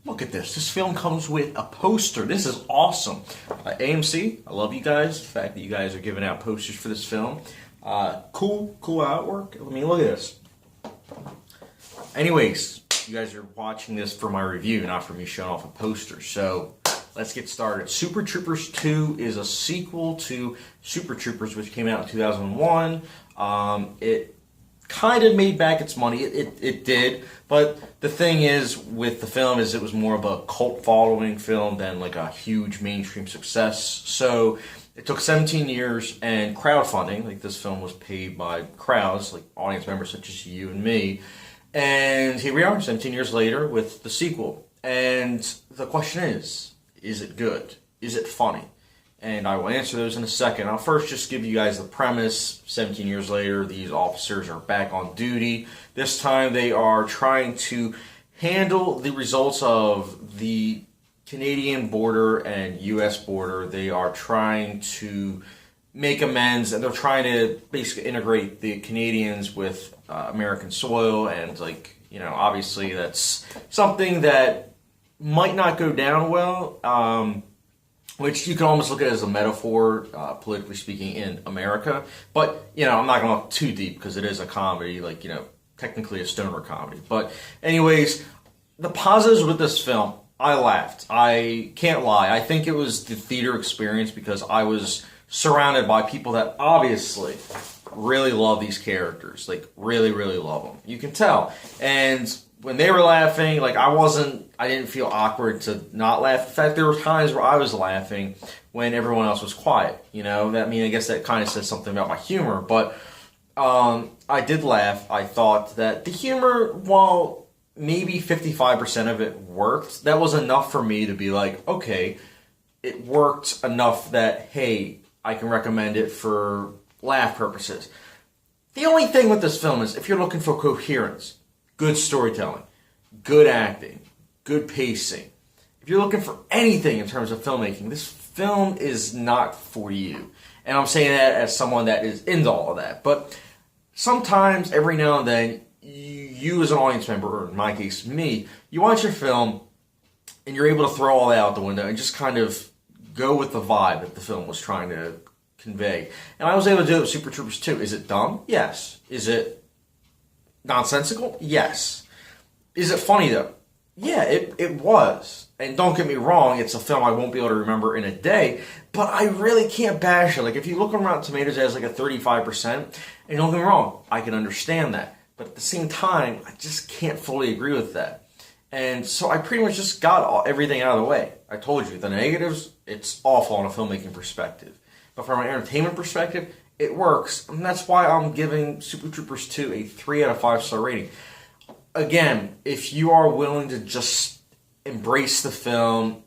Look at this. This film comes with a poster. This is awesome. AMC, I love you guys. The fact that you guys are giving out posters for this film. Cool artwork. I mean, look at this. Anyways, you guys are watching this for my review, not for me showing off a poster. So let's get started. Super Troopers 2 is a sequel to Super Troopers, which came out in 2001. It kind of made back its money. It did. But the thing is with the film is it was more of a cult following film than like a huge mainstream success. So it took 17 years and crowdfunding. Like this film was paid by crowds, like audience members such as you and me. And here we are 17 years later with the sequel. And the question is it good? Is it funny? And I will answer those in a second. I'll first just give you guys the premise. 17 years later, these officers are back on duty. This time they are trying to handle the results of the Canadian border and U.S. border. They are trying to make amends, and they're trying to basically integrate the Canadians with American soil. And, obviously that's something that might not go down well. Which you can almost look at as a metaphor, politically speaking, in America. But, I'm not going to look too deep because it is a comedy, technically a stoner comedy. But anyways, the positives with this film, I laughed. I can't lie. I think it was the theater experience because I was surrounded by people that obviously really love these characters. Really, really love them. You can tell. And when they were laughing, I didn't feel awkward to not laugh. In fact, there were times where I was laughing when everyone else was quiet. I guess that kind of says something about my humor. But I did laugh. I thought that the humor, while maybe 55% of it worked, that was enough for me to be like, okay, it worked enough that, hey, I can recommend it for laugh purposes. The only thing with this film is if you're looking for coherence, good storytelling, good acting, good pacing. If you're looking for anything in terms of filmmaking, this film is not for you. And I'm saying that as someone that is into all of that. But sometimes, every now and then, you as an audience member, or in my case, me, you watch your film and you're able to throw all that out the window and just kind of go with the vibe that the film was trying to convey. And I was able to do it with Super Troopers 2. Is it dumb? Yes. Is it nonsensical? Yes. Is it funny though? Yeah, it was. And don't get me wrong, it's a film I won't be able to remember in a day, but I really can't bash it. If you look on Rotten Tomatoes, it has a 35%, and don't get me wrong, I can understand that. But at the same time, I just can't fully agree with that. And so I pretty much just got everything out of the way. I told you, the negatives, it's awful on a filmmaking perspective. But from an entertainment perspective, it works. And that's why I'm giving Super Troopers 2 a 3 out of 5 star rating. Again, if you are willing to just embrace the film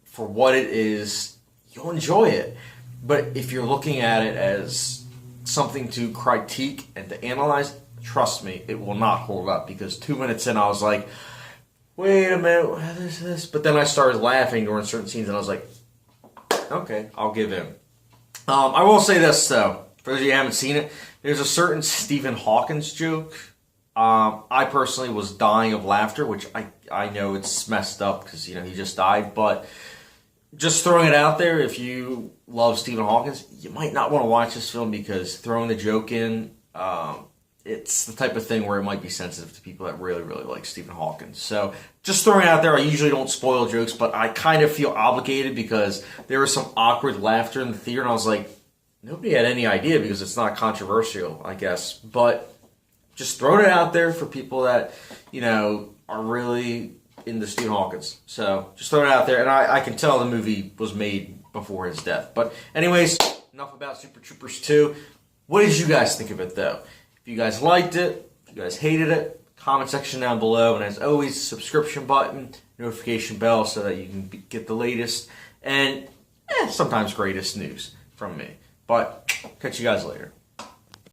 for what it is, you'll enjoy it. But if you're looking at it as something to critique and to analyze, trust me, it will not hold up. Because 2 minutes in, I was like, wait a minute, what is this? But then I started laughing during certain scenes, and I was like, okay, I'll give in. I will say this, though. For those of you who haven't seen it, there's a certain Stephen Hawkins joke. I personally was dying of laughter, which I know it's messed up because, he just died. But just throwing it out there, if you love Stephen Hawkins, you might not want to watch this film because throwing the joke in, it's the type of thing where it might be sensitive to people that really, really like Stephen Hawkins. So just throwing it out there, I usually don't spoil jokes, but I kind of feel obligated because there was some awkward laughter in the theater, and I was like, nobody had any idea because it's not controversial, I guess. But just throwing it out there for people that, are really into Stephen Hawkins. So just throwing it out there. And I can tell the movie was made before his death. But anyways, enough about Super Troopers 2. What did you guys think of it, though? If you guys liked it, if you guys hated it, comment section down below. And as always, subscription button, notification bell so that you can get the latest and sometimes greatest news from me. But catch you guys later.